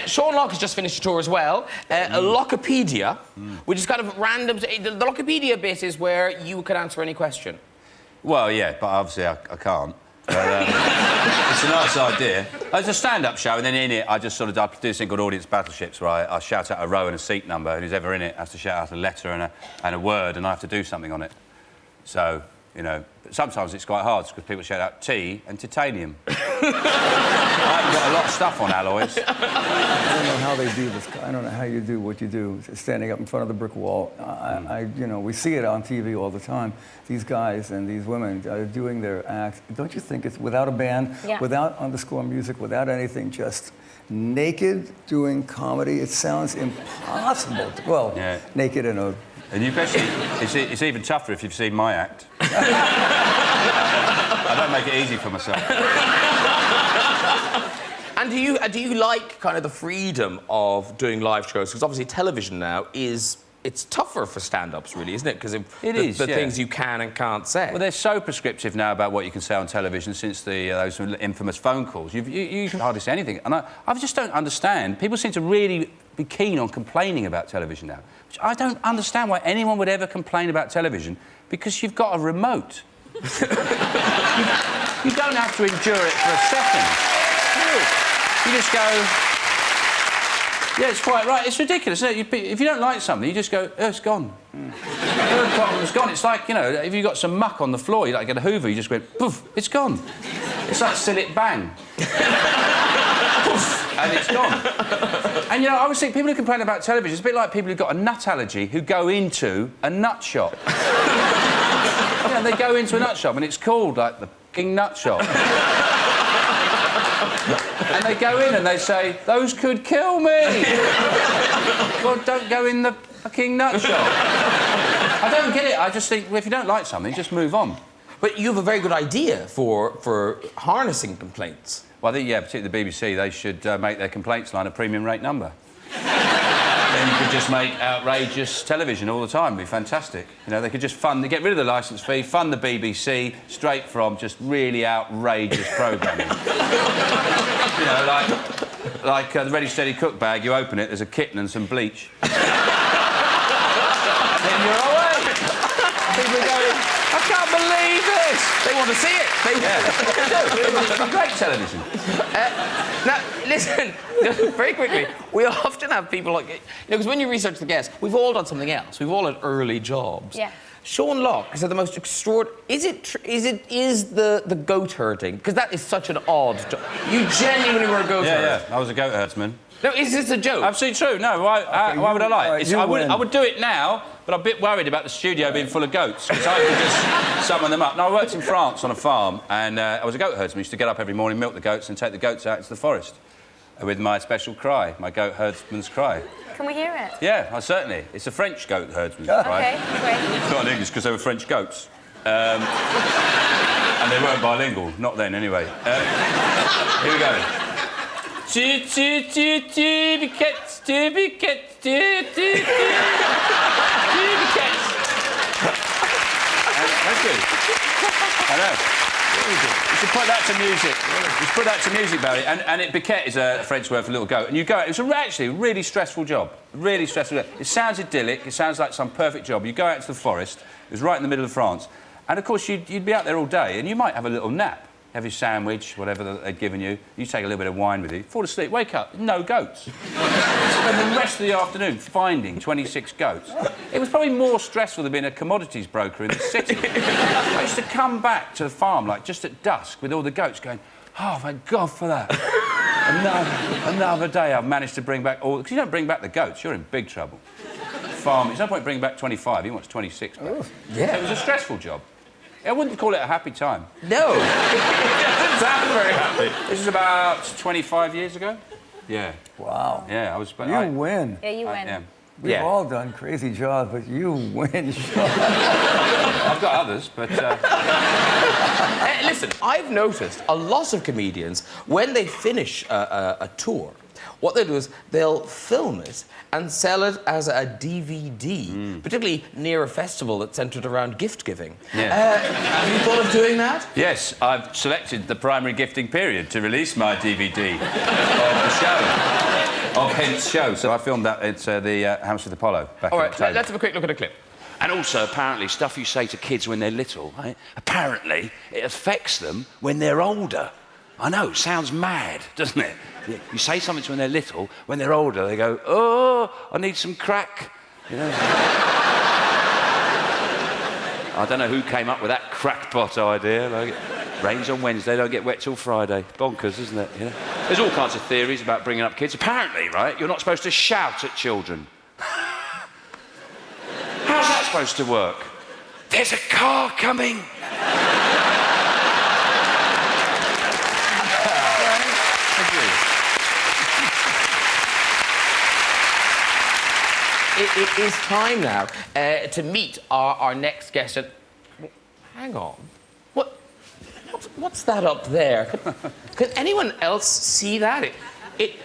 Sean Locke has just finished a tour as well. A Lockopedia, which is kind of random. The Lockopedia bit is where you could answer any question. Well, yeah, but obviously I can't. But, it's a nice idea. It's a stand-up show, and then in it, I do this thing called Audience Battleships, where I shout out a row and a seat number, and who's ever in it has to shout out a letter and a word, and I have to do something on it. So, you know, but sometimes it's quite hard, because people shout out tea and titanium. I haven't got a lot of stuff on alloys. I don't know how they do this. I don't know how you do what you do, standing up in front of the brick wall. You know, we see it on TV all the time. These guys and these women are doing their act. Don't you think it's without a band, without underscore music, without anything, just naked doing comedy? It sounds impossible. Well, naked in a... And you especially, it's even tougher if you've seen my act. I don't make it easy for myself. And do you like kind of the freedom of doing live shows? Because obviously television now it's tougher for stand-ups, really, isn't it? Because the things you can and can't say. Well, they're so prescriptive now about what you can say on television since those infamous phone calls. You can hardly say anything. And I just don't understand. People seem to really be keen on complaining about television now. Which I don't understand why anyone would ever complain about television, because you've got a remote. You don't have to endure it for a second. You just go... Yeah, it's quite right. It's ridiculous, isn't it? If you don't like something, you just go, oh, it's gone. It's gone. It's like, you know, if you've got some muck on the floor, you like get a hoover, you just go, poof, it's gone. It's like Sill It Bang. Poof, and it's gone. And, you know, I always think people who complain about television, it's a bit like people who've got a nut allergy who go into a nut shop. You know, they go into a nut shop and it's called, like, the King Nut Shop. And they go in and they say, those could kill me! Well, don't go in the fucking nut shop. I don't get it. I just think, well, if you don't like something, just move on. But you have a very good idea for harnessing complaints. Well, I think, yeah, particularly the BBC, they should make their complaints line a premium rate number. Then you could just make outrageous television all the time. It'd be fantastic. You know, they could just get rid of the licence fee, fund the BBC straight from just really outrageous programming. You know, like the Ready Steady Cook bag, you open it, there's a kitten and some bleach. And then you're away. People are going, I can't believe this! They want to see it. It's great television. Now, listen, very quickly, we often have people like... You know, because when you research the guests, we've all done something else. We've all had early jobs. Yeah. Sean Locke is the most extraordinary... Is the goat herding? Because that is such an odd job. You genuinely were a goat herder. Yeah, I was a goat herdsman. No, is this a joke? Absolutely true. No, why would I lie? I would do it now, but I'm a bit worried about the studio being full of goats, because I could just summon them up. No, I worked in France on a farm, and I was a goat herdsman. I used to get up every morning, milk the goats, and take the goats out into the forest with my special cry, my goat herdsman's cry. Can we hear it? Yeah, certainly. It's a French goat herdsman's cry. OK, great. It's not in English, because they were French goats. And they weren't bilingual, not then, anyway. Here we go. Tubby cats. That's good. I know. You should put that to music. You should put that to music, Barry. And biquette is a French word for little goat. And you go out... It was actually a really stressful job. Really stressful job. It sounds idyllic. It sounds like some perfect job. You go out to the forest. It was right in the middle of France. And, of course, you'd be out there all day and you might have a little nap. Have your sandwich, whatever they'd given you. You take a little bit of wine with you. Fall asleep, wake up, no goats. Spend the rest of the afternoon finding 26 goats. It was probably more stressful than being a commodities broker in the city. I used to come back to the farm, like, just at dusk with all the goats going, oh, thank God for that. Another day I've managed to bring back all... Because you don't bring back the goats, you're in big trouble. Farm, there's no point bringing back 25, he wants 26 back. Oh, yeah. It was a stressful job. I wouldn't call it a happy time. No. It doesn't sound very happy. This is about 25 years ago. Yeah. Wow. Yeah, I was... You win. Yeah, you win. Yeah. We've all done crazy jobs, but you win. I've got others, but... Listen, I've noticed a lot of comedians, when they finish a tour, what they'll do is they'll film it and sell it as a DVD, particularly near a festival that's centred around gift giving. Yeah. Have you thought of doing that? Yes, I've selected the primary gifting period to release my DVD of the show, of Hent's show. So I filmed that at the Hammersmith Apollo back All in right, October. let's have a quick look at a clip. And also, apparently, stuff you say to kids when they're little, right? Apparently, it affects them when they're older. I know, sounds mad, doesn't it? You say something to them when they're little, when they're older, they go, oh, I need some crack. You know? I don't know who came up with that crackpot idea. Like, rains on Wednesday, don't get wet till Friday. Bonkers, isn't it? You know? There's all kinds of theories about bringing up kids. Apparently, right, you're not supposed to shout at children. How's that supposed to work? There's a car coming. It is time now to meet our next guest. And hang on, what's that up there? Can anyone else see that? It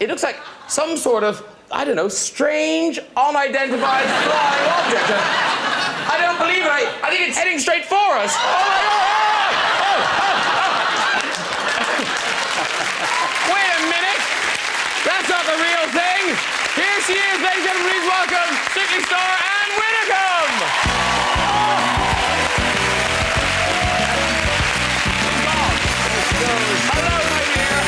looks like some sort of, I don't know, strange, unidentified flying object. I don't believe it. I think it's heading straight for us. Oh my God! Wait a minute. That's not the real thing. Here she is, ladies and gentlemen. Please welcome Sickly Star and Widdecombe. Hello, my dear.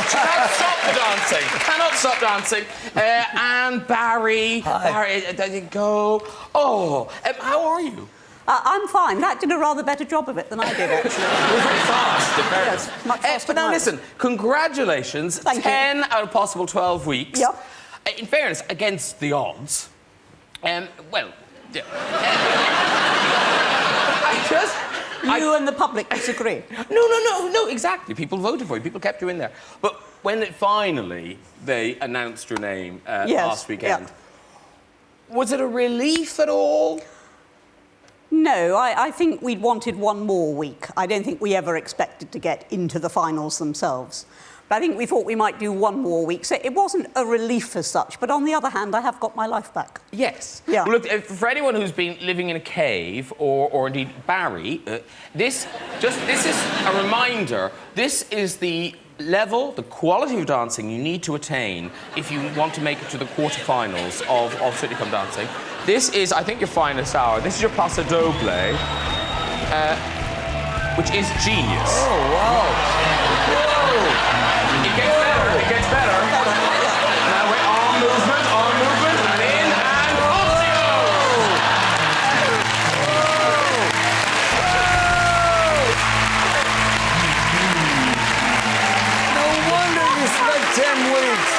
Cannot stop the dancing. Cannot stop dancing. And Barry. Hi. Barry, there you go. Oh, how are you? I'm fine. That did a rather better job of it than I did, actually. We're very fast. Yes, much faster But now than I listen, congratulations. Thank you. 10 out of possible 12 weeks. Yep. In fairness, against the odds. Well, yeah. You and the public disagree. No, exactly. People voted for you. People kept you in there. But when they announced your name last weekend, was it a relief at all? No, I think we'd wanted one more week. I don't think we ever expected to get into the finals themselves. But I think we thought we might do one more week. So it wasn't a relief as such, but on the other hand, I have got my life back. Yes. Yeah. Well, look, for anyone who's been living in a cave, or indeed Barry, this is a reminder. This is the level, the quality of dancing you need to attain if you want to make it to the quarterfinals of Widdecombe dancing. This is, I think, your finest hour. This is your paso doble, which is genius. Oh, wow. It gets better. It gets better. Now wait, arm movement, and in, and Occhio! No wonder you spent 10 weeks.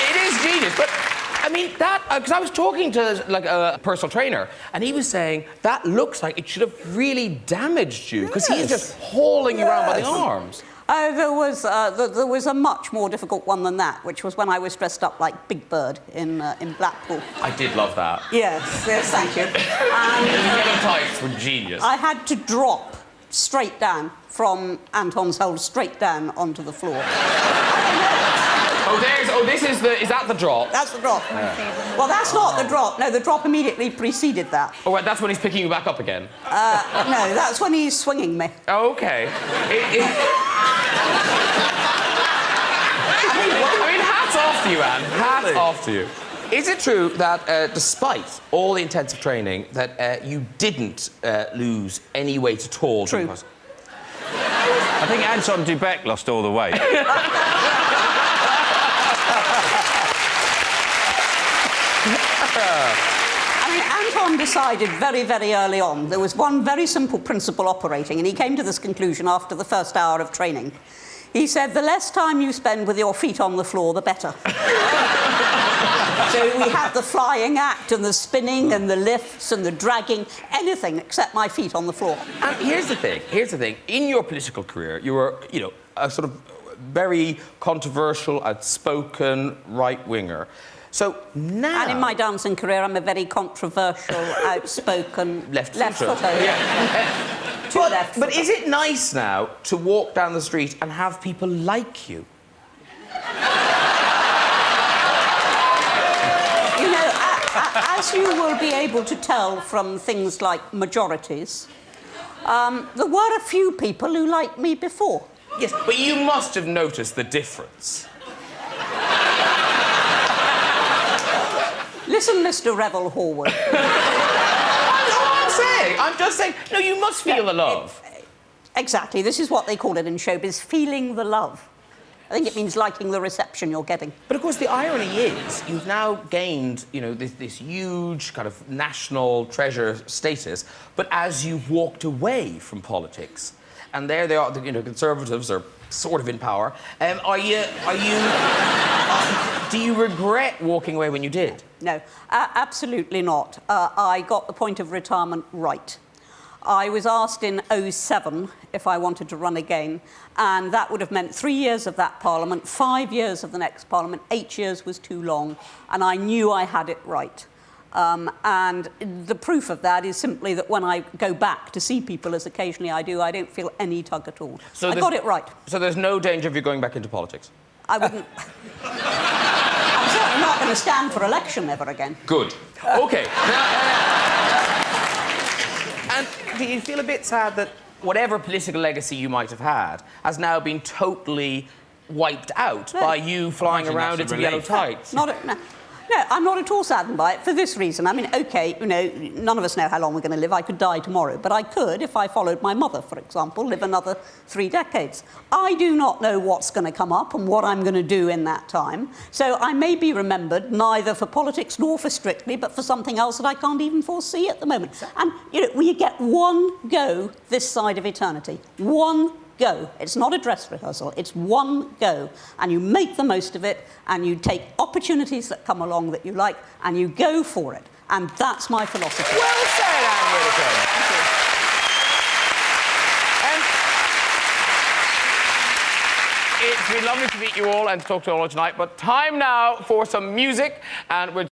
It is genius, but I mean that because I was talking to like a personal trainer, and he was saying that looks like it should have really damaged you because he's just hauling you around by the arms. There was a much more difficult one than that, which was when I was dressed up like Big Bird in Blackpool. I did love that. Yes, thank you. The yellow tights were genius. I had to drop straight down from Anton's hold straight down onto the floor. Is that the drop? That's the drop. Yeah. Well, that's not the drop. No, the drop immediately preceded that. Oh, right, that's when he's picking you back up again? No, that's when he's swinging me. Oh, okay. I mean, hats off to you, Anne. Hats off to you. Is it true that, despite all the intensive training, that you didn't lose any weight at all? True. I think Anton Dubek lost all the weight. I mean, Anton decided very, very early on there was one very simple principle operating, and he came to this conclusion after the first hour of training. He said, the less time you spend with your feet on the floor, the better. So we had the flying act and the spinning and the lifts and the dragging, anything except my feet on the floor. And here's the thing. In your political career, you were, a sort of very controversial, outspoken right-winger. So now... And in my dancing career, I'm a very controversial, outspoken... Left-footer. Yeah. two left. But is it nice now to walk down the street and have people like you? You know, as you will be able to tell from things like majorities, there were a few people who liked me before. Yes, but you must have noticed the difference. Listen, Mr. Revel Horwood. That's all I'm saying. I'm just saying, no, you must feel the love. Exactly. This is what they call it in showbiz, feeling the love. I think it means liking the reception you're getting. But of course, the irony is you've now gained, you know, this huge kind of national treasure status, but as you've walked away from politics, and there they are, you know, Conservatives are sort of in power, do you regret walking away when you did? No, absolutely not. I got the point of retirement right. I was asked in 2007 if I wanted to run again, and that would have meant 3 years of that Parliament, 5 years of the next Parliament. 8 years was too long, and I knew I had it right. And the proof of that is simply that when I go back to see people, as occasionally I do, I don't feel any tug at all. So I got it right. So there's no danger of you going back into politics? I wouldn't... I'm certainly not going to stand for election ever again. Good. OK. And do you feel a bit sad that whatever political legacy you might have had has now been totally wiped out by you flying around in yellow tights? No, I'm not at all saddened by it for this reason. I mean, OK, you know, none of us know how long we're going to live. I could die tomorrow, but I could, if I followed my mother, for example, live another 3 decades. I do not know what's going to come up and what I'm going to do in that time. So I may be remembered neither for politics nor for Strictly, but for something else that I can't even foresee at the moment. And, you know, we get one go this side of eternity. One go. It's not a dress rehearsal, it's one go. And you make the most of it, and you take opportunities that come along that you like, and you go for it. And that's my philosophy. Well said, Anne Widdecombe. It's been lovely to meet you all and to talk to you all tonight, but time now for some music, and we're